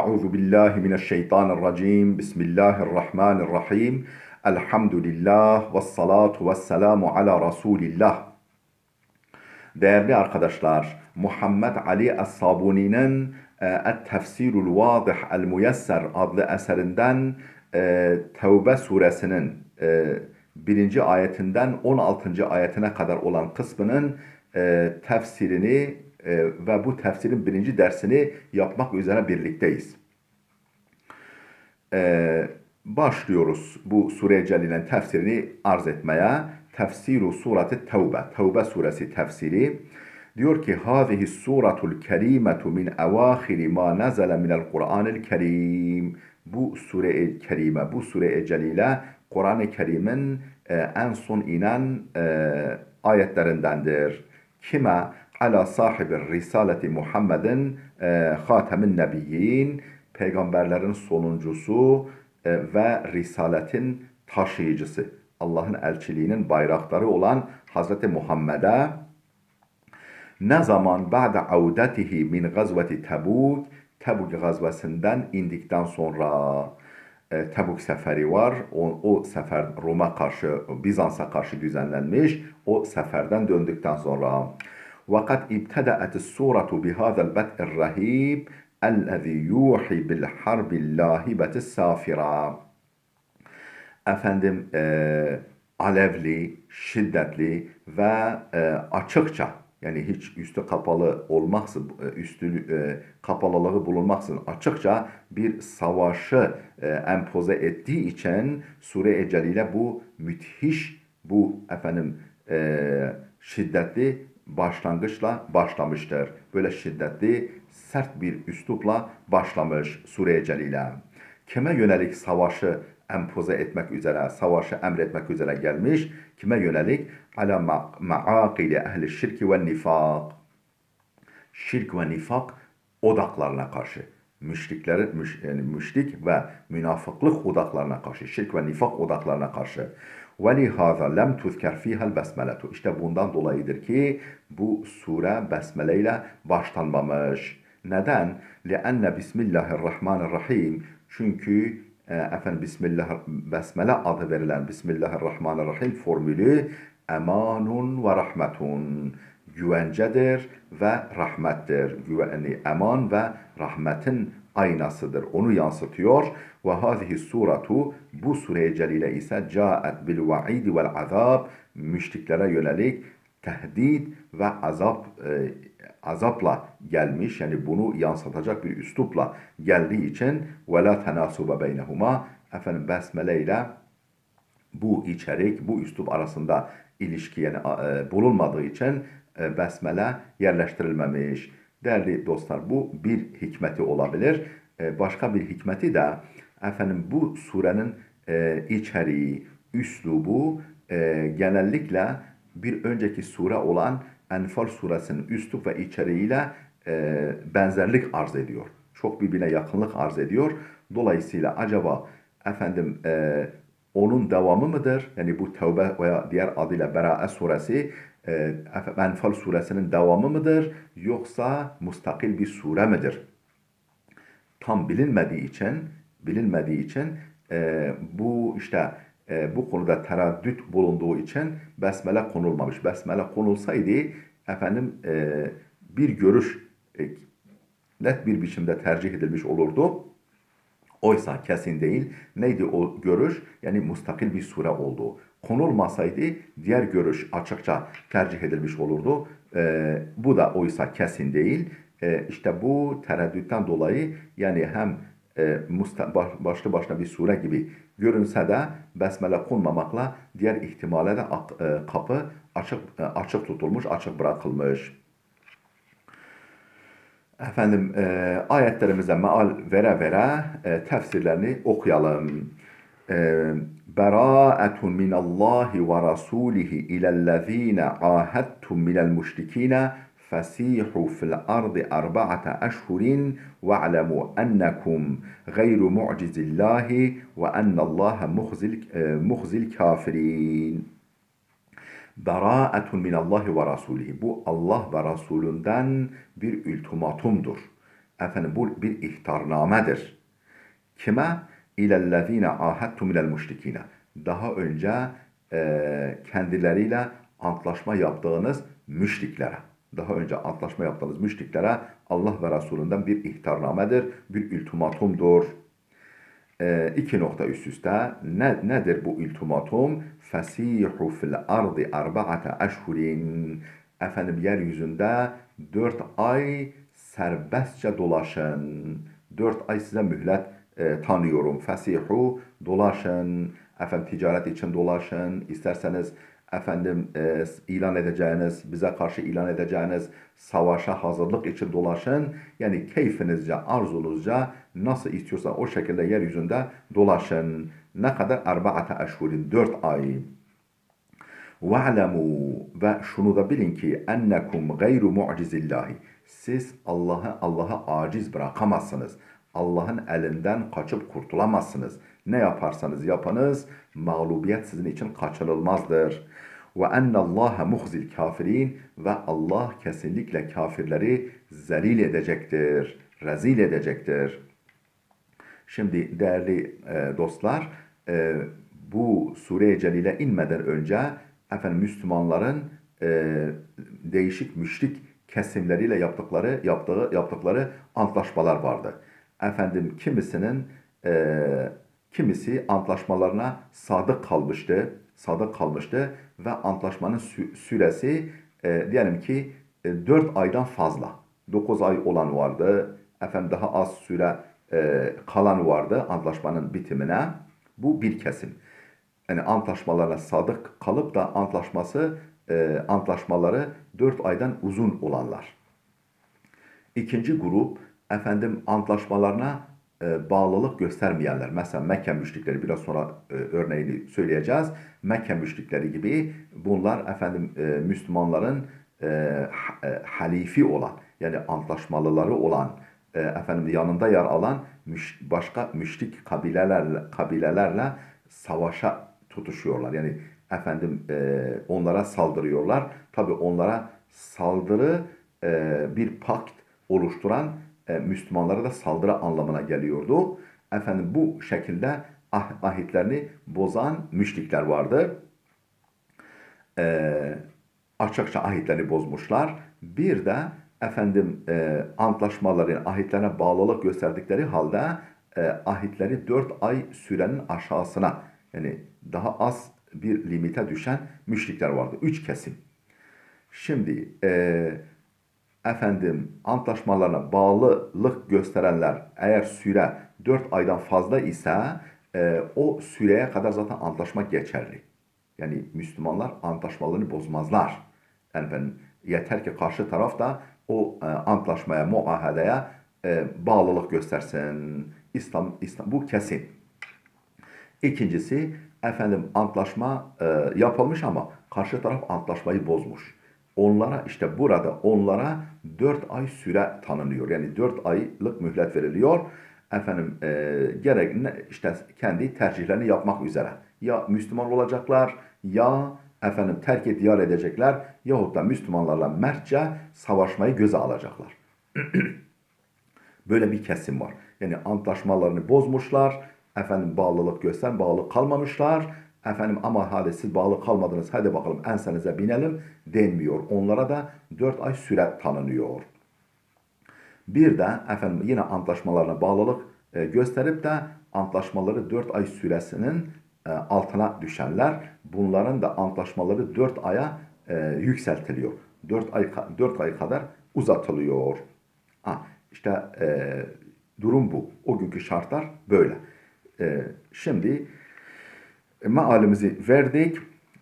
Euzu billahi mineşşeytanirracim. Bismillahirrahmanirrahim. Elhamdülillah ve salatu ve selamu ala Resulillah. Değerli arkadaşlar, Muhammed Ali Es-Sabuni'nin Et-Tefsirul Vadih El-Muyesser adlı eserinden Tevbe suresinin birinci ayetinden 16. ayetine kadar olan kısmının tefsirini ve bu tefsirin birinci dersini yapmak üzere birlikteyiz. Başlıyoruz bu sure-i celilenin tefsirini arz etmeye. Tefsiru surati Tevbe, Tevbe suresi tefsiri. Diyor ki, Hâzihi suratul kerimetu min evâhiri ma nezele minel Kur'anil kerim. Bu sure-i kerime, bu sure-i celile Kur'an-ı Kerim'in en son inen ayetlerindendir. Kime? Ala sahibi risaleti Muhammedin hatemin nebiyyin, peygamberlerin sonuncusu ve risaletin taşıyıcısı, Allah'ın elçiliğinin bayrakları olan Hazreti Muhammed'e ne zaman ba'de avdetihi min gazveti Tebuk, Tebuk gazvesinden indikten sonra Tebuk seferi var. O sefer Rum'a karşı, Bizans'a karşı düzenlenmiş. O seferden döndükten sonra وَقَدْ اِبْتَدَأَتِ السُّورَةُ بِهَذَا الْبَدْءِ الرَّهِيبِ اَلَّذ۪ي يُوحِي بِالْحَرْبِ اللّٰهِبَةِ السَّافِرَةِ. Efendim alevli, şiddetli ve açıkça, yani hiç üstü kapalı olmaksın, kapalılığı bulunmaksın, açıkça bir savaşı empoze ettiği için Sure-i Celile bu müthiş, bu şiddetli başlangıçla başlamıştır. Böyle şiddetli, sert bir üslupla başlamış Sure-i Celile. Kime yönelik savaşı empoze etmek üzere, savaşı emretmek üzere gelmiş? Kime yönelik? Ala ma'akili ehli şirki ve nifak. Şirk ve nifak odaklarına karşı. Müşrik ve münafıklık odaklarına karşı. Şirk ve nifak odaklarına karşı. وَلِهَذَا لَمْ تُذْكَرْ ف۪يهَا الْبَسْمَلَةُ. İşte bundan dolayıdır ki bu sure besmele ile başlanmamış. Neden? لِأَنَّ Bismillahirrahmanirrahim. Çünkü besmele adı verilen Bismillahirrahmanirrahim formülü emanun ve rahmetun, güvencedir ve rahmettir. Yani eman ve rahmetin aynasıdır. Onu yansıtıyor. Ve hâzihi suratu, bu sure-i celile ise câet bil va'idi vel azab, müşriklere yönelik tehdit ve azapla gelmiş, yani bunu yansıtacak bir üslupla geldiği için ve la tenasube beynehuma, besmele ile bu içerik, bu üslup arasında ilişki yani bulunmadığı için besmele yerleştirilmemiş. Değerli dostlar, bu bir hikmeti olabilir. Başka bir hikmeti de bu surenin içeriği, üslubu genellikle bir önceki sure olan Enfal suresinin üslup ve içeriğiyle benzerlik arz ediyor. Çok birbirine yakınlık arz ediyor. Dolayısıyla acaba onun devamı mıdır? Yani bu Tevbe veya diğer adıyla Berae suresi Enfal suresinin devamı mıdır? Yoksa mustakil bir sure midir? Tam bilinmediği için bu konuda tereddüt bulunduğu için besmele konulmamış. Besmele konulsaydı bir görüş net bir biçimde tercih edilmiş olurdu. Oysa kesin değil. Neydi o görüş? Yani mustakil bir sure olduğu. Konulmasaydı diğer görüş açıkça tercih edilmiş olurdu. Bu da oysa kesin değil. İşte bu tereddütten dolayı, yani hem başlı başına bir sure gibi görünse de besmele konmamakla diğer ihtimale de kapı açık tutulmuş, açık bırakılmış. Ayetlerimize meal vere vere tefsirlerini okuyalım. Bera'etun minallahi ve rasulihi ilellezine ahadtum minel müşrikine فَسِيحُوا فِي الْأَرْضِ أَرْبَعَةَ أَشْهُرٍ وَاعْلَمُوا أَنَّكُمْ غَيْرُ مُعْجِزِ اللّٰهِ وَأَنَّ اللّٰهَ مُخْزِي الْكَافِرِينَ. Bera'etun minallahi ve rasulihi. Bu Allah ve Resulünden bir ultimatumdur. Efendim bu bir ihtarnamedir. Kime? İlellezine ahadtum minel müşrikine. Daha önce kendileriyle antlaşma yaptığınız müşriklere. Daha önce antlaşma yaptığınız müşriklere Allah ve Resulünden bir ihtarnamedir, bir ultimatumdur. İki nokta üst üste. Nedir bu ultimatum? Fesihu fil ardı arba'ate eşhurin. Efendim yeryüzünde 4 ay serbestçe dolaşın. 4 ay size mühlet tanıyorum. Fesihu dolaşın. Efendim ticaret için dolaşın. İsterseniz efendim ilan edeceğiniz, bize karşı ilan edeceğiniz savaşa hazırlık için dolaşın. Yani keyfinizce, arzunuzca nasıl istiyorsan o şekilde yeryüzünde dolaşın. Ne kadar? Erba'ate eşhurin, 4 ay. وَعْلَمُوا ve şunu da bilin ki ennekum gayru mu'cizillahi. Siz Allah'a aciz bırakamazsınız. Allah'ın elinden kaçıp kurtulamazsınız. Ne yaparsanız yapınız, mağlubiyet sizin için kaçınılmazdır. Ve ennallaha muhzil kafirin ve Allah kesinlikle kafirleri zelil edecektir, rezil edecektir. Şimdi değerli dostlar, bu Sure-i Celil'e inmeden önce efendim Müslümanların değişik müşrik kesimleriyle yaptıkları antlaşmalar vardı. Efendim kimisi antlaşmalarına sadık kalmıştı ve antlaşmanın süresi diyelim ki 4 aydan fazla. 9 ay olan vardı. Efendim daha az süre kalan vardı antlaşmanın bitimine. Bu bir kesim. Yani antlaşmalarına sadık kalıp da antlaşmaları 4 aydan uzun olanlar. İkinci grup efendim antlaşmalarına bağlılık göstermeyenler. Mesela Mekke müşrikleri, biraz sonra örneğini söyleyeceğiz. Mekke müşrikleri gibi bunlar efendim Müslümanların halifi olan, yani antlaşmalıları olan, efendim yanında yer alan başka müşrik kabilelerle savaşa tutuşuyorlar. Yani efendim onlara saldırıyorlar. Tabi onlara saldırı bir pakt oluşturan Müslümanlara da saldırı anlamına geliyordu. Efendim bu şekilde ahitlerini bozan müşrikler vardı. Açıkça ahitlerini bozmuşlar. Bir de efendim antlaşmaların ahitlerine bağlılık gösterdikleri halde ahitleri 4 ay sürenin aşağısına, yani daha az bir limite düşen müşrikler vardı. 3 kesim. Şimdi efendim antlaşmalarına bağlılık gösterenler, eğer süre 4 aydan fazla ise o süreye kadar zaten antlaşma geçerli. Yani Müslümanlar antlaşmalarını bozmazlar. Yani yeter ki karşı taraf da o antlaşmaya, muahedeye bağlılık göstersin. İslam bu kesin. İkincisi efendim antlaşma yapılmış ama karşı taraf antlaşmayı bozmuş. Onlara 4 ay süre tanınıyor. Yani 4 aylık mühlet veriliyor. Efendim işte kendi tercihlerini yapmak üzere. Ya Müslüman olacaklar, ya efendim terk diyar edecekler, yahut da Müslümanlarla mertçe savaşmayı göze alacaklar. Böyle bir kesim var. Yani antlaşmalarını bozmuşlar. Efendim bağlı kalmamışlar. Efendim ama hadi siz bağlı kalmadınız, hadi bakalım ensenize binelim denmiyor. Onlara da 4 ay süre tanınıyor. Bir de efendim yine antlaşmalarına bağlılık gösterip de antlaşmaları 4 ay süresinin altına düşenler, bunların da antlaşmaları 4 aya yükseltiliyor. 4 ay kadar uzatılıyor. İşte durum bu. O günkü şartlar böyle. Şimdi mealimizi verdik.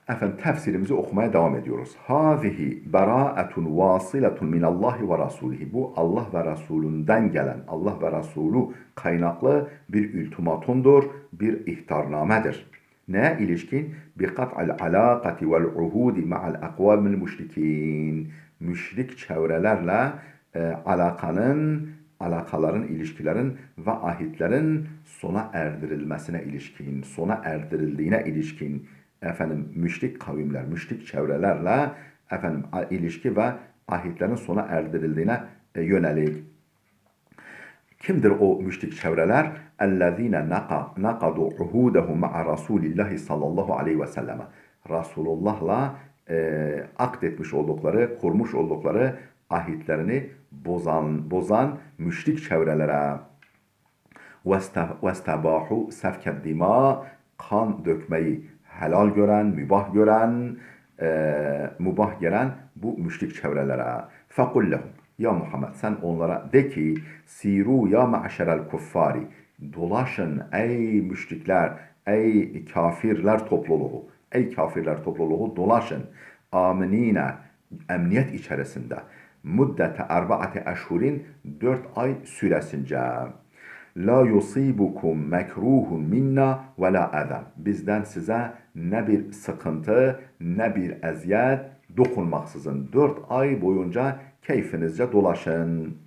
Efendim tefsirimizi okumaya devam ediyoruz. Hâzihi berâetun vâsiletun minallahi ve rasûlihi. Bu Allah ve Resulünden gelen, Allah ve Resulü kaynaklı bir ultimatumdur, bir ihtarnamedir. Neye ilişkin? Bi kat'al alâkati vel uhudi ma'al akvâmil müşrikîn. Müşrik çevrelerle alakaların, ilişkilerin ve ahitlerin sona erdirilmesine ilişkin, sona erdirildiğine ilişkin efendim müşrik kavimler, müşrik çevrelerle efendim ilişki ve ahitlerin sona erdirildiğine yönelik. Kimdir o müşrik çevreler? اَلَّذ۪ينَ نَقَدُوا عُهُودَهُمْ مَعَ رَسُولِ اللّٰهِ sallallahu aleyhi ve selleme. Resulullah'la akdetmiş oldukları, kurmuş oldukları ahitlerini bozan müşrik çevrelere. وَاسْتَبَاحُوا سَفْكَ الدِّمَاء, kan dökmeyi helal gören, mübah gören bu müşrik çevrelere. فَقُلْ لَهُمْ, ya Muhammed sen onlara de ki, siru ya ma'şerel kuffari, dolaşın ey müşrikler, ey kafirler topluluğu, ey kafirler topluluğu dolaşın, aminine, emniyet içerisinde, müddete erbaate eşhurin, 4 ay süresince. La yusibukum mekruhun minna ve la eden. Bizden size ne bir sıkıntı ne bir eziyet dokunmaksızın 4 ay boyunca keyfinizce dolaşın.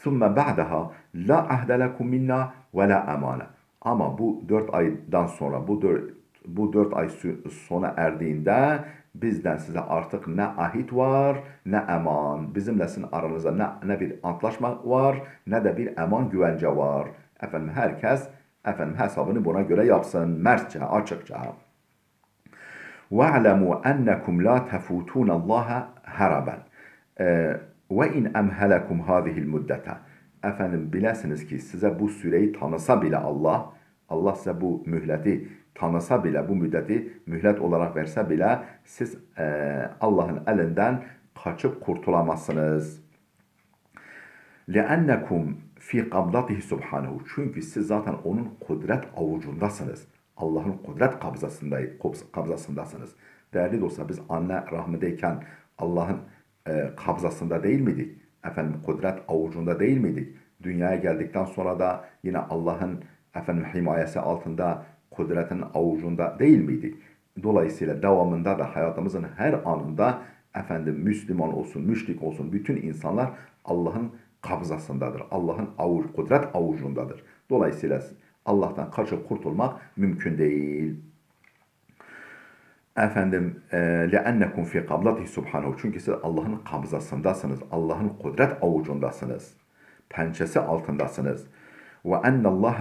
Thumme ba'daha la ahde lekum minna ve la emane. Ama bu 4 aydan sonra bu 4 ay sona erdiğinde bizden size artık ne ahit var ne eman. Bizimle sizin aranızda ne bir antlaşma var ne de bir eman güvence var. Efendim herkes hesabını buna göre yapsın. Mertçe, açıkça. وَاعْلَمُوا أَنَّكُمْ لَا تَفُوتُونَ اللّٰهَ هَرَبًا وَاِنْ اَمْهَلَكُمْ هَذِهِ الْمُدَّةَ. Efendim bilesiniz ki size bu süreyi tanısa bile Allah size bu mühleti tanısa bile, bu müddeti mühlet olarak verse bile siz Allah'ın elinden kaçıp kurtulamazsınız. لِأَنَّكُمْ فِي قَبْضَتِهِ subhanehu. Çünkü siz zaten onun kudret avucundasınız. Allah'ın kudret kabzasındasınız. Değerli dostlar, biz anne rahmindeyken Allah'ın kabzasında değil miydik? Efendim kudret avucunda değil miydik? Dünyaya geldikten sonra da yine Allah'ın himayesi altında kudretin avucunda değil miydik? Dolayısıyla devamında da hayatımızın her anında Müslüman olsun, müşrik olsun bütün insanlar Allah'ın kabzasındadır. Allah'ın kudret avucundadır. Dolayısıyla Allah'tan kaçıp kurtulmak mümkün değil. لَأَنَّكُمْ فِي قَبْلَتِهِ subhanehu. Çünkü siz Allah'ın kabzasındasınız. Allah'ın kudret avucundasınız. Pençesi altındasınız. وَأَنَّ اللّٰهَ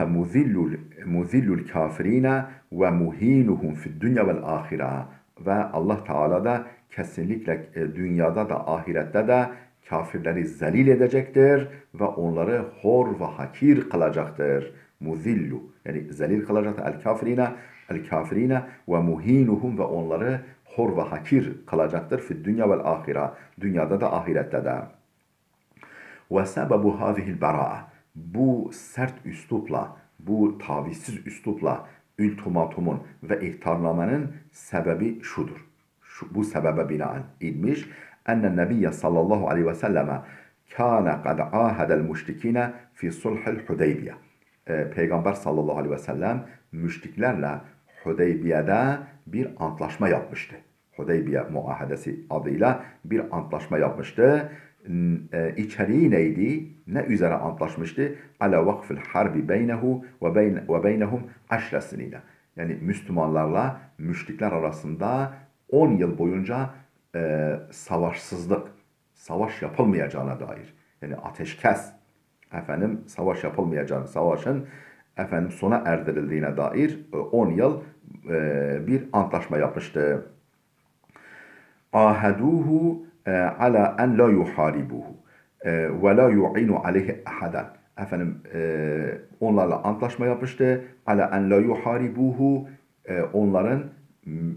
مُذِلُّ الْكَافِر۪ينَ وَمُه۪ينُهُمْ فِي الدُّنْيَا وَالْآخِرَةِ. Ve Allah Teala da kesinlikle dünyada da ahirette de kafirleri zelil edecektir ve onları hor ve hakir kılacaktır. Muzillu, yani zelil kılacaktır el-kafirine ve muhinuhum, ve onları hor ve hakir kılacaktır fi dünya vel ahire, dünyada da ahirette de. Ve sebebu hazihil bera'a, bu sert üslupla, bu tavizsiz üslupla ultimatumun ve ihtarnamenin sebebi şudur. Bu sebebe binaen inmiş. Ennen nebiyye sallallahu aleyhi ve selleme kâne kad âhedel müşrikine fi sulhil Hudeybiye. Peygamber sallallahu aleyhi ve sellem müşriklerle Hudeybiye'de bir antlaşma yapmıştı. Hudeybiye muahedesi adıyla bir antlaşma yapmıştı. İçeriği neydi? Ne üzere antlaşmıştı? Ala vakfil harbi beynehu ve beynehum 10 sinine. Yani Müslümanlarla müşrikler arasında 10 yıl boyunca savaş yapılmayacağına dair. Yani ateşkes, savaş yapılmayacağını, savaşın sona erdirildiğine dair 10 yıl bir antlaşma yapmıştı. Ahaduhu ala en la yuharibuhu ve la yu'inu aleyhi ahadan. Onlarla antlaşma yapmıştı. Ala en la yuharibuhu, onların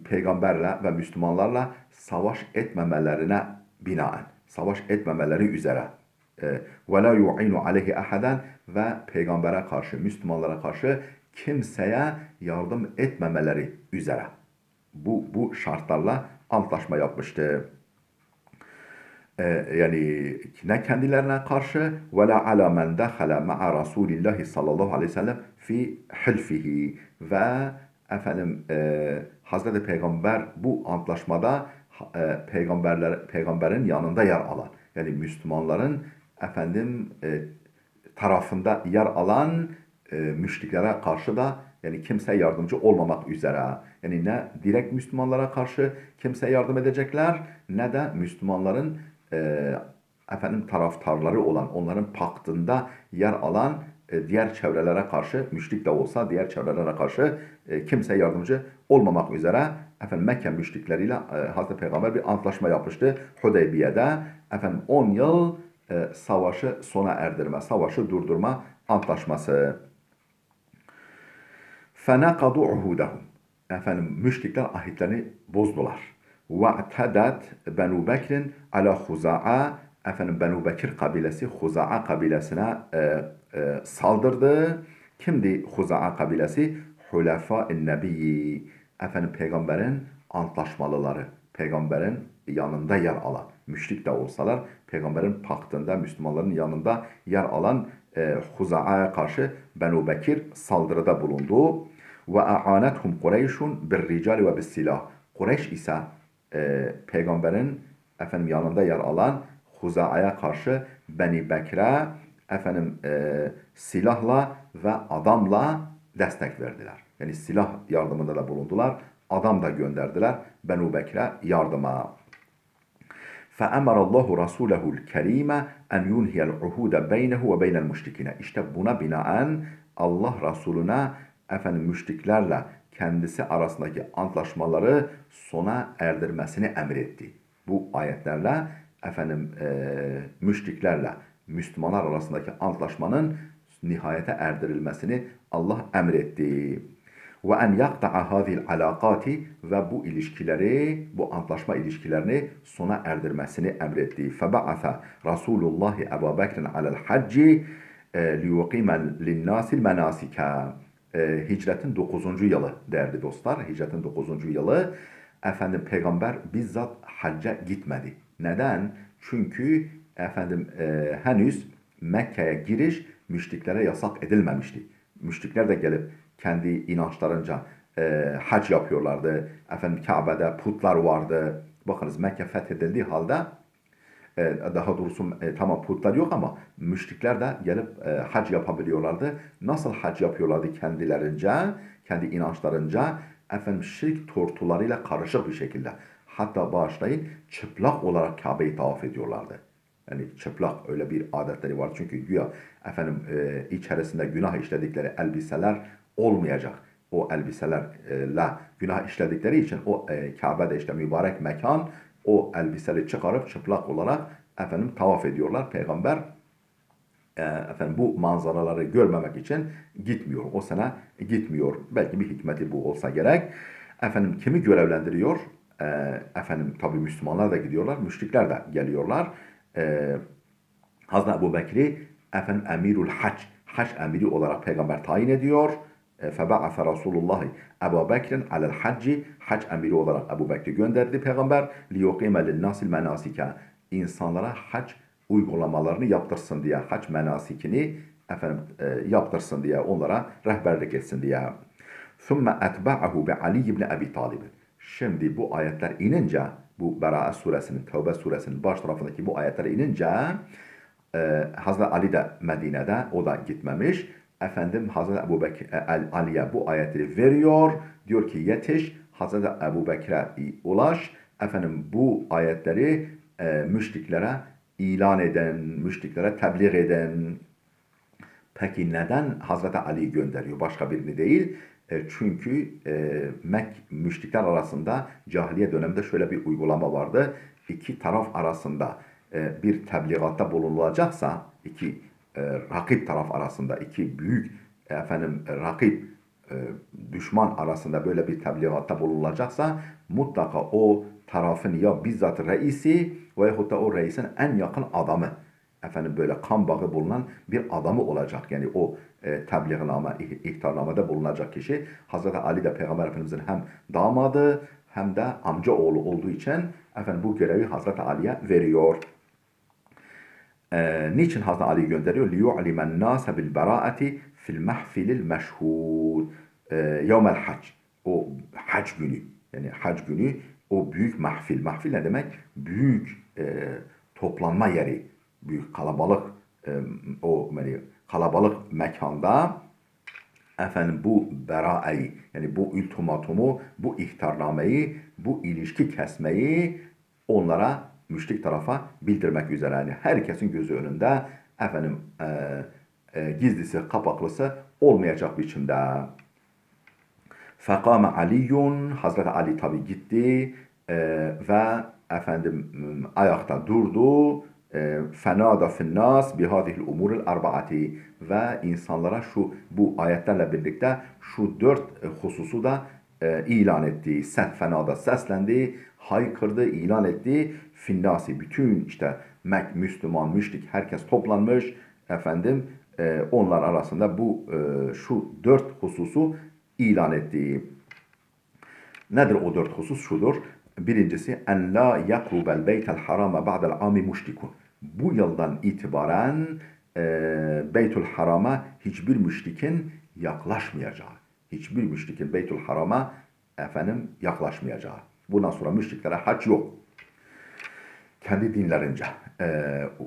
peygamberle ve Müslümanlarla savaş etmemelerine binaen, savaş etmemeleri üzere. Ve la yu'inu aleyhi ahadan, ve peygambere karşı, Müslümanlara karşı kimseye yardım etmemeleri üzere. Bu şartlarla antlaşma yapmıştı. Yani ne kendilerine karşı ve la ala men dakhala ma'a Rasulillahi sallallahu aleyhi ve sellem fi hilfihi, ve Hazreti Peygamber bu antlaşmada peygamberin yanında yer alan, yani Müslümanların tarafında yer alan müşriklere karşı da, yani kimse yardımcı olmamak üzere, yani ne direkt Müslümanlara karşı kimse yardım edecekler, ne de Müslümanların taraftarları olan, onların paktında yer alan diğer çevrelere karşı, müşrik de olsa diğer çevrelere karşı kimse yardımcı olmamak üzere Mekke müşrikleriyle Hazreti Peygamber bir antlaşma yapmıştı Hudeybiye'de. 10 yıl savaşı sona erdirme, savaşı durdurma antlaşması. فَنَقَضُوا عُهُودَهُمْ müşrikler ahitlerini bozdular. وَاَعْتَدَتْ بَنُوا بَكْرٍ عَلَى خُزَاعَ Benu Bekir kabilesi Huza'a kabilesine saldırdı. Kimdi Huza'a kabilesi? Hulefâ-i Nebiyyi. Peygamberin antlaşmalıları. Peygamberin yanında yer alan. Müşrik de olsalar peygamberin paktında Müslümanların yanında yer alan Huza'ya karşı Benu Bekir saldırıda bulundu. Ve a'anethum Kureyşun bir rical ve bis silah. Kureyş ise peygamberin yanında yer alan Huza'ya karşı Beni Bekir'e silahla ve adamla destek verdiler. Yani silah yardımında da bulundular. Adam da gönderdiler Benu Bekir'e yardıma. فَأَمَرَ اللّٰهُ رَسُولَهُ الْكَرِيمَ اَنْ يُنْهِيَ الْعُهُودَ بَيْنَهُ وَبَيْنَ الْمُشْرِكِينَ İşte buna binaen Allah Resulüne müşriklerle kendisi arasındaki antlaşmaları sona erdirmesini emretti. Bu ayetlerle müşriklerle Müslümanlar arasındaki antlaşmanın nihayete erdirilmesini Allah emretti. Ve en yakta'a hadhihi alaqati ve bu ilişkileri, bu antlaşma ilişkilerini sona erdirmesini emretti. Feba'atha Resulullah Ebu Bekir'in alel hacci liyuqime linnasil menasika. Hicretin 9. yılı değerli dostlar. Hicretin 9. yılı Peygamber bizzat hacca gitmedi. Neden? Çünkü henüz Mekke'ye giriş müşriklere yasak edilmemişti. Müşrikler de gelip kendi inançlarınca hac yapıyorlardı. Kabe'de putlar vardı. Bakınız Mekke fethedildiği halde daha doğrusu tamam putlar yok ama müşrikler de gelip hac yapabiliyorlardı. Nasıl hac yapıyorlardı kendilerince, kendi inançlarınca? Şirk tortularıyla karışık bir şekilde. Hatta bağışlayın çıplak olarak Kabe'yi tavaf ediyorlardı. Yani çıplak öyle bir adetleri var. Çünkü güya içerisinde günah işledikleri elbiseler olmayacak. O elbiselerle günah işledikleri için o Kabe'de işte mübarek mekan o elbiseleri çıkarıp çıplak olarak tavaf ediyorlar. Peygamber bu manzaraları görmemek için gitmiyor. O sene gitmiyor. Belki bir hikmeti bu olsa gerek. Kimi görevlendiriyor? Tabi Müslümanlar da gidiyorlar. Müşrikler de geliyorlar. Hazreti Ebu Bekir'i emirul hac, hac emiri olarak peygamber tayin ediyor. Feba'afe Resulullah Ebu Bekir'in alel hacci, hac emiri olarak Ebu Bekir'i gönderdi peygamber. Liyukime linnasil menasike, insanlara hac uygulamalarını yaptırsın diye, hac menasikini yaptırsın diye, onlara rehberlik etsin diye. ثُمَّ اَتْبَعَهُ بِعَلِيِّ بْنِ Abi Talib. Şimdi bu ayetler inince, bu Bera'a suresinin, Tevbe suresinin baş tarafındaki bu ayetler inince Hazreti Ali de Medine'de, o da gitmemiş. Hazreti Ebu Bekir Ali'ye bu ayetleri veriyor. Diyor ki yetiş Hazreti Ebu Bekir'e ulaş. Bu ayetleri müşriklere ilan eden, müşriklere tebliğ eden. Peki neden Hazreti Ali'yi gönderiyor? Başka birini değil. Çünkü müşrikler arasında cahiliye döneminde şöyle bir uygulama vardı. İki taraf arasında bir tebliğatta bulunulacaksa, iki rakip taraf arasında, iki büyük rakip düşman arasında böyle bir tebliğatta bulunulacaksa mutlaka o tarafın ya bizzat reisi veyahut da o reisin en yakın adamı, böyle kan bağı bulunan bir adamı olacak. Yani o tebliğname, ihtarnamede bulunacak kişi. Hazreti Ali de Peygamber Efendimizin hem damadı hem de amca oğlu olduğu için bu görevi Hazreti Ali'ye veriyor. Niçin Hazreti Ali'yi gönderiyor? لِيُعْلِمَ النَّاسَ بِالْبَرَاءَةِ فِي الْمَحْفِلِ الْمَشْهُودِ يَوْمَ الْحَجِّ. O hac günü. Yani hac günü o büyük mahfil. Mahfil ne demek? Büyük toplanma yeri. Büyük kalabalık o kalabalık mekanda bu bera'ayı, yani bu ultimatumu, bu ihtarnameyi, bu ilişki kesmeyi onlara, müşrik tarafa bildirmek üzere. Yani herkesin gözü önünde gizlisi, kapaklısı olmayacak biçimde. Fekame Aliyun, Hazreti Ali tabi gitti ve efendim ayakta durdu. Fenada finnas bihadihil umuril arbaati ve insanlara bu ayetlerle birlikte şu 4 hususu da ilan etti. Fenada seslendi, haykırdı, ilan etti. Finnasi bütün işte Müslüman, müşrik herkes toplanmış efendim onlar arasında şu 4 hususu ilan ettiği. Nedir o 4 husus? Şudur. Birincisi en la yakrubel beytel harama ba'del ami müşrikun. Bu yıldan itibaren Beytül Haram'a hiçbir müşrikin yaklaşmayacağı. Hiçbir müşrikin Beytül Haram'a yaklaşmayacağı. Bundan sonra müşriklere hac yok. Kendi dinlerince.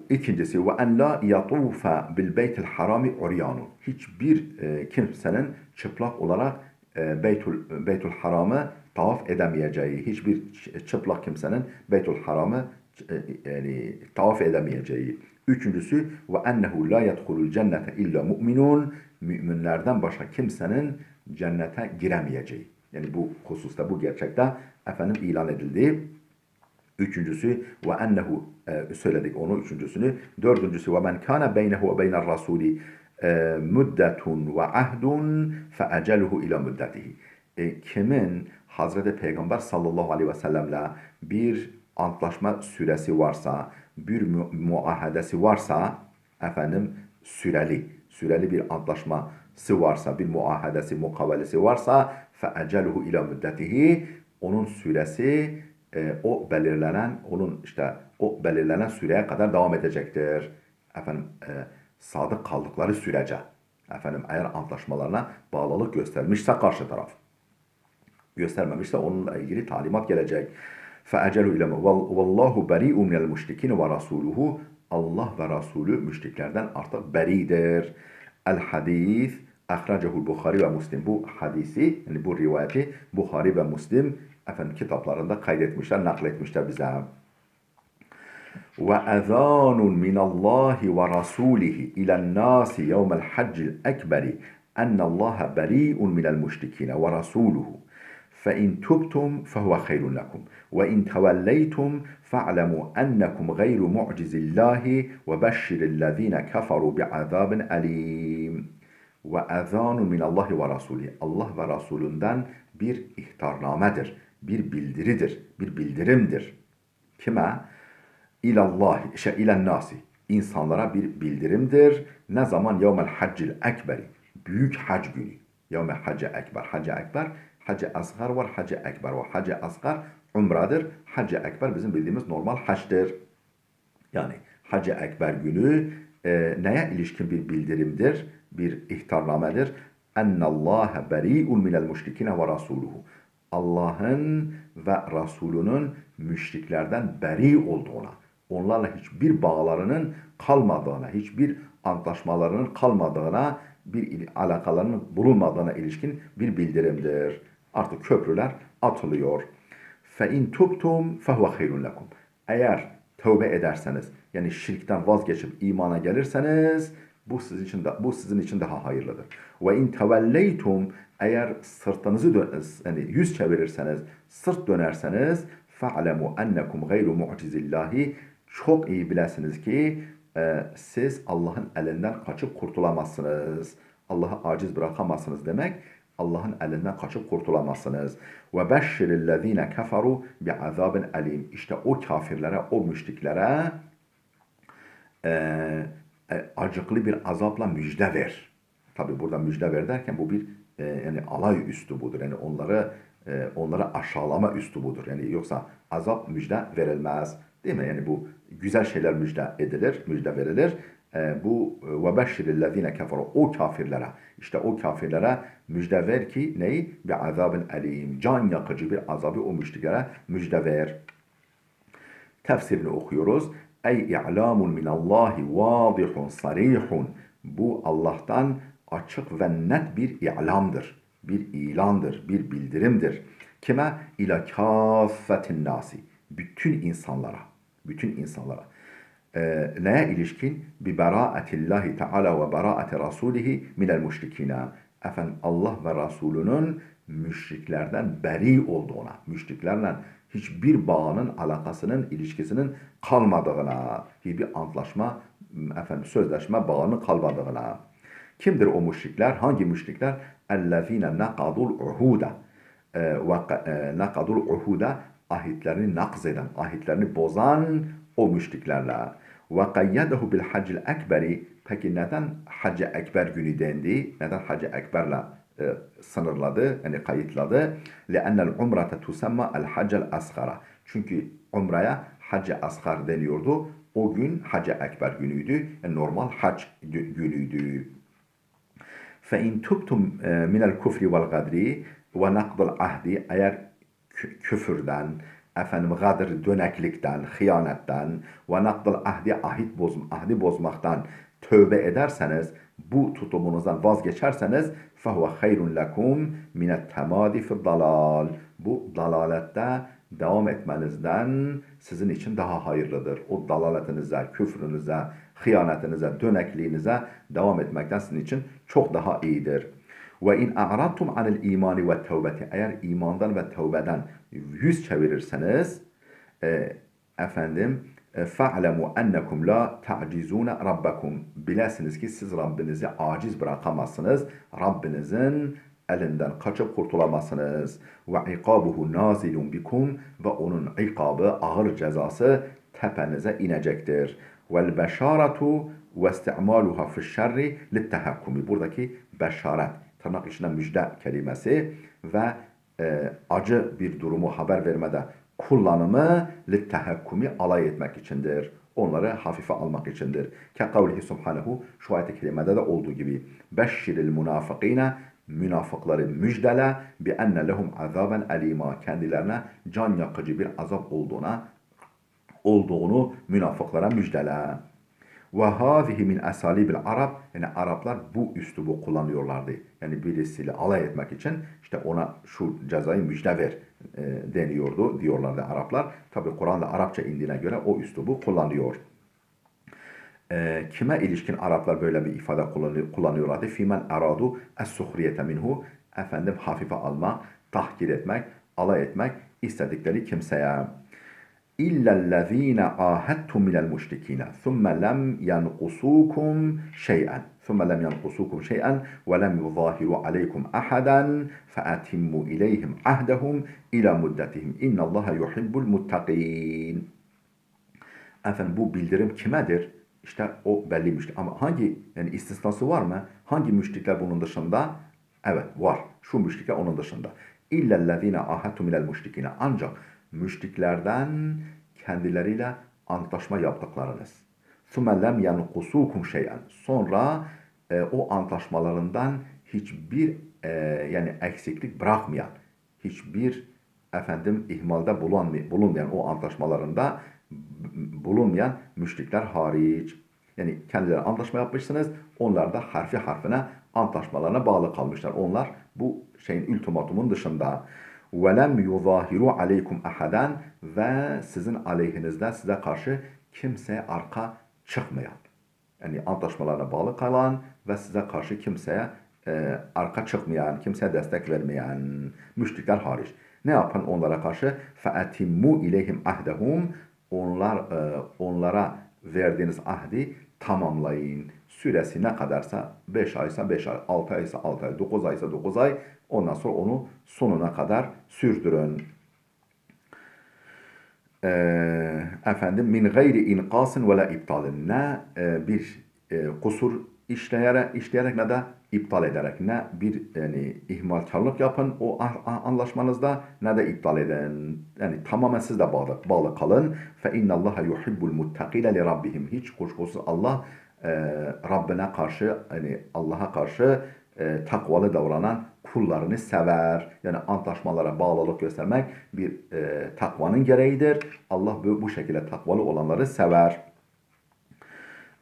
İkincisi ve en la yatufa bil beytil harami uryanun. Hiçbir kimsenin çıplak olarak Beytül Haram'ı tavaf edemeyeceği, hiçbir çıplak kimsenin Beytül Haram'ı yani tavaf edemeyeceği. Üçüncüsü ve ennehu la yedhulul cennete illa mu'minun. Müminlerden başka kimsenin cennete giremeyeceği. Yani bu hususta, bu gerçekte ilan edildi. Üçüncüsü ve ennehu söyledik onu üçüncüsünü. Dördüncüsü ve men kana beynehu ve beyner rasuli müddetun ve ahdun fe eceluhu ila müddetihi. Kimin Hazreti Peygamber sallallahu aleyhi ve sellemle bir antlaşma süresi varsa, bir muahedesi varsa, süreli bir antlaşması varsa, bir muahedesi, mukavelesi varsa fe eceluhu ila müddetihi, onun süresi o belirlenen süreye kadar devam edecektir. Sadık kaldıkları sürece. Eğer antlaşmalarına bağlılık göstermişse karşı taraf. Göstermemişse onunla ilgili talimat gelecek. فَاَجَلُوا اِلَمَا وَاللّٰهُ بَرِيءٌ مِنَ الْمُشْرِكِينَ وَرَسُولُهُ. Allah ve Resulü müşriklerden artık beridir. El-hadis ahracehul Bukhari ve Müslim. Bu hadisi, yani bu rivayeti Bukhari ve Müslim kitaplarında kaydetmişler, nakletmişler bize. وَاَذَانٌ مِنَ اللّٰهِ وَرَسُولِهِ اِلَى النَّاسِ يَوْمَ الْحَجِّ الْاَكْبَرِ اَنَّ اللّٰهَ بَرِيءٌ مِنَ الْمُشْرِكِينَ وَرَسُولُهُ فَاِنْ تُبْتُمْ فَهُوَ خَيْرٌ لَكُمْ وَاِنْ تَوَلَّيْتُمْ فَاعْلَمُوا أَنَّكُمْ غَيْرُ مُعْجِزِ اللّٰهِ وَبَشِّرِ الَّذ۪ينَ كَفَرُوا بِعَذَابٍ أَلِيمٍ. وَاَذَانٌ مِنَ اللّٰهِ وَرَسُولِهِ. Allah ve Resulünden bir ihtarnamedir, bir bildiridir, bir bildirimdir. Kime? İlen nasi. İnsanlara bir bildirimdir. Ne zaman? Yevmel haccil ekberi. Büyük hac günü. Yevmel hacce ekber. Hacce ekber. Hacce asgar var. Hacce ekber var. Hacce asgar umradır. Hacce ekber bizim bildiğimiz normal haçtır. Yani Hacce ekber günü neye ilişkin bir bildirimdir? Bir ihtarnamedir. Ennallâhe berî'un minel müşrikine ve rasûluhu. Allah'ın ve Resulünün müşriklerden beri olduğuna, onlarla hiçbir bağlarının kalmadığına, hiçbir antlaşmalarının kalmadığına, bir alakalarının bulunmadığına ilişkin bir bildirimdir. Artık köprüler atılıyor. فَاِنْ تُبْتُمْ فَهُوَ خَيْرٌ لَكُمْ. Eğer tövbe ederseniz, yani şirkten vazgeçip imana gelirseniz, bu sizin için daha hayırlıdır. وَاِنْ تَوَلَّيْتُمْ. Eğer sırtınızı yüz çevirirseniz, sırt dönerseniz, فَعْلَمُوا أَنَّكُمْ غَيْرُ مُعْجِزِ اللّٰهِ. Çok iyi bilesiniz ki siz Allah'ın elinden kaçıp kurtulamazsınız. Allah'ı aciz bırakamazsınız demek. Allah'ın elinden kaçıp kurtulamazsınız. وَبَشِّرِ الَّذ۪ينَ كَفَرُوا بِعَذَابٍ أَلِيمٍ. İşte o kafirlere, o müşriklere acıklı bir azapla müjde ver. Tabi burada müjde ver derken bu bir yani alay üslubudur. Yani onları aşağılama üslubudur. Yani yoksa azap müjde verilmez. Değil mi? Yani bu güzel şeyler müjde edilir, müjde verilir. Bu وَبَشِّرِ الَّذ۪ينَ كَفَرُوا. O kafirlere, işte o kafirlere müjde ver ki neyi? بِعَذَابٍ أَلِيمٍ. Can yakıcı bir azabı o müşriklere müjde ver. Tefsirini okuyoruz. Ey i'lamun minallahi vadihun sarihun. Bu Allah'tan açık ve net bir i'lamdır. Bir ilandır, bir bildirimdir. Kime? İlâ kâffetin nâsi. Bütün insanlara. Bütün insanlara. Neye ilişkin? Bi beraatillahi teala ve beraati rasulihi minel müşrikine. Efendim Allah ve Resulünün müşriklerden beri olduğuna, müşriklerle hiçbir bağının, alakasının, ilişkisinin kalmadığına, hiçbir antlaşma, efendim sözleşme bağının kalmadığına. Kimdir o müşrikler? Hangi müşrikler? اَلَّذ۪ينَ نَقَضُوا الْعُهُودَ نَقَضُوا الْعُهُودَ ahitlerini nakz eden, ahitlerini bozan o müşriklerle. وَقَيَّدَهُ بِالْحَجِّ الْاَكْبَرِ Peki neden Hac-ı Ekber günü dendi? Neden Hac-ı Ekber'le sınırladı, yani kayıtladı? لِأَنَّ الْعُمْرَةَ تُسَمَّى الْحَجَّ الْأَصْغَرَ Çünkü umraya Hac-ı Asgar deniyordu. O gün Hac-ı Ekber günüydü. Yani normal hac günüydü. فَاِنْ تُبْتُمْ مِنَ الْكُفْرِ وَالْغَدْرِ وَنَقْضِ الْعَهْدِ Eğer küfürden, efendim gadır, döneklikten, hıyanetten ve nakdıl ahdi bozmaktan tövbe ederseniz, bu tutumunuzdan vazgeçerseniz فَهُوَ خَيْرٌ لَكُمْ مِنَ التَّمَادِ فِي الضَّلَالِ Bu dalalette devam etmenizden sizin için daha hayırlıdır. O dalaletinize, küfrünüze, hıyanetinize, dönekliğinize devam etmekten sizin için çok daha iyidir. Ve in a'radtum anil imani ve tevbeti eğer imandan ve tevbeden yüz çevirirseniz efendim fa'lemu ennekum la ta'cizune rabbakum bilesiniz ki siz Rabbinizi aciz bırakamazsınız. Rabbinizin elinden kaçıp kurtulamazsınız. Ve ikabuhu nazilun bikum ve onun ikabı ağır cezası tepenize inecektir. Vel beşaratu ve isti'maluha fi'ş-şerri li'tehakkumi buradaki beşaret tırnak içinde müjde kelimesi ve acı bir durumu haber vermede kullanımı littehakkumi alay etmek içindir. Onları hafife almak içindir. Ke kavlihi subhanehu şu ayet-i kerimede de olduğu gibi beşşiril münafıkine münafıkları müjdele bi enne lehum azaben elima kendilerine can yakıcı bir azap olduğunu münafıklara müjdele. Ve hâzihi min esalibil Arab yani Araplar bu üslubu kullanıyorlardı. Yani birisiyle alay etmek için işte ona şu cezayı müjde ver deniyordu diyorlardı Araplar. Tabi Kur'an'da Arapça indiğine göre o üslubu kullanıyor. Kime ilişkin Araplar böyle bir ifade kullanıyorlardı? Fimen aradu es-suhriyete minhu efendim hafife almak, tahkir etmek, alay etmek istedikleri kimseye. İllellezîne âhettum minel müşrikîne thumme lem yanqusukum şey'en ve lem yuzâhiru aleykum ahaden featimmu ileyhim ahdehum ila muddetihim innallâhe yuhibbul muttakîn. Efendim bu bildirim kimedir? İşte o belli müşrik. Ama hangi yani istisnası var mı? Hangi müşrikler bunun dışında? Evet var. Şu müşrikler onun dışında. İllellezîne âhettum minel müşrikîne ancak müşriklerden kendileriyle antlaşma yaptıklarınız. ثُمَّ لَمْ يَنْقُسُوكُمْ şeyen. Sonra o antlaşmalarından hiçbir yani eksiklik bırakmayan, hiçbir efendim ihmalde bulunmayan o antlaşmalarında bulunmayan müşrikler hariç. Yani kendileri antlaşma yapmışsınız, onlar da harfi harfine antlaşmalarına bağlı kalmışlar. Onlar bu şeyin ultimatumun dışında. وَلَمْ يُظَاهِرُوا عَلَيْكُمْ أَحَدًا Ve sizin aleyhinizde size karşı kimseye arka çıkmayan. Yani antlaşmalarına bağlı kalan ve size karşı kimseye arka çıkmayan, kimseye destek vermeyen müşrikler hariç. Ne yapın onlara karşı? فَاَتِمُّ اِلَيْهِمْ ahdehum Onlara verdiğiniz ahdi tamamlayın. Süresi ne kadarsa 5 aysa 5 ay, 6 aysa 6 ay, 9 aysa 9 ay. Ondan sonra onu sonuna kadar sürdürün. Efendim min gayri inqasın ve la iptalin ne bir kusur işleyerek ne de iptal ederek ne bir yani ihmalkarlık yapın o anlaşmanızda ne de iptal edin. Yani tamamen siz de bağlı kalın. Fe innallaha yuhibbul muttakine li rabbihim. Hiç kuşkusuz Allah Rabbine karşı yani Allah'a karşı takvalı davranan kullarını sever. Yani antlaşmalara bağlılık göstermek bir takvanın gereğidir. Allah bu şekilde takvalı olanları sever.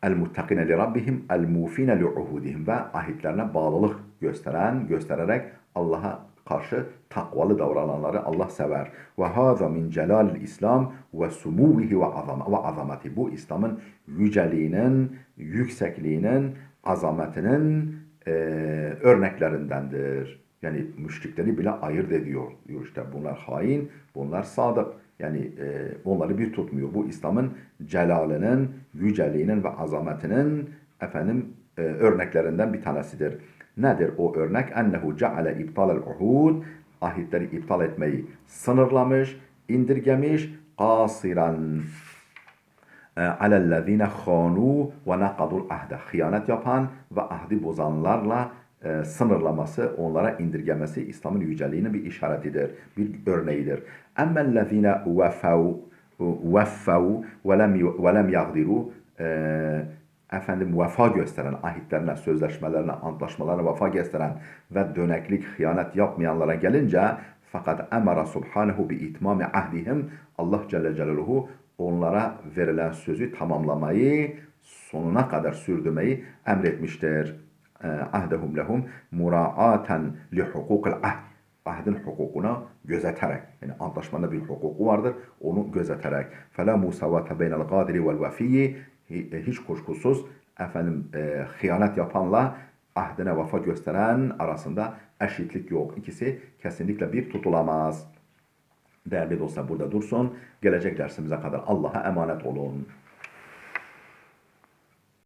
El-muttakine li rabbihim el-mufine li uhudihim ve ahitlerine bağlılık göstererek Allah'a karşı takvalı davrananları Allah sever. Ve hâzâ min celâlil İslam ve sumûvihi ve azameti. Bu İslam'ın yüceliğinin, yüksekliğinin, azametinin örneklerindendir. Yani müşrikleri bile ayırt ediyor. Diyor işte bunlar hain, bunlar sadık. Yani onları bir tutmuyor. Bu İslam'ın celalinin, yüceliğinin ve azametinin örneklerinden bir tanesidir. Nedir o örnek? Ennehu ceale iptalel uhud, ahitleri iptal etmeyi sınırlamış, indirgemiş, kasiran alellezine khanu ve nakadul ahde. Hıyanet yapan ve ahdi bozanlarla sınırlaması, onlara indirgemesi İslam'ın yüceliğinin bir işaretidir, bir örneğidir. Emmellezine veffav ve lem yagdiru, vefa gösteren, ahitlerine, sözleşmelerine, antlaşmalarına vefa gösteren ve döneklik, hıyanet yapmayanlara gelince fakat emara subhanehu bi itmami ahdihim, Allah Celle Celaluhu onlara verilen sözü tamamlamayı, sonuna kadar sürdürmeyi emretmiştir. Ahdehum lehum muraaten li hukukil ahd. Ahdin hukukuna gözeterek, yani antlaşmada bir hukuku vardır, onu gözeterek. فَلَا مُسَوَّةَ بَيْنَ الْغَادِرِ وَالْوَفِيِّ. Hiç kuşkusuz hıyanet yapanla ahdine vefa gösteren arasında eşitlik yok. İkisi kesinlikle bir tutulamaz. Değerli dostlar, burada dursun. Gelecek dersimize kadar Allah'a emanet olun.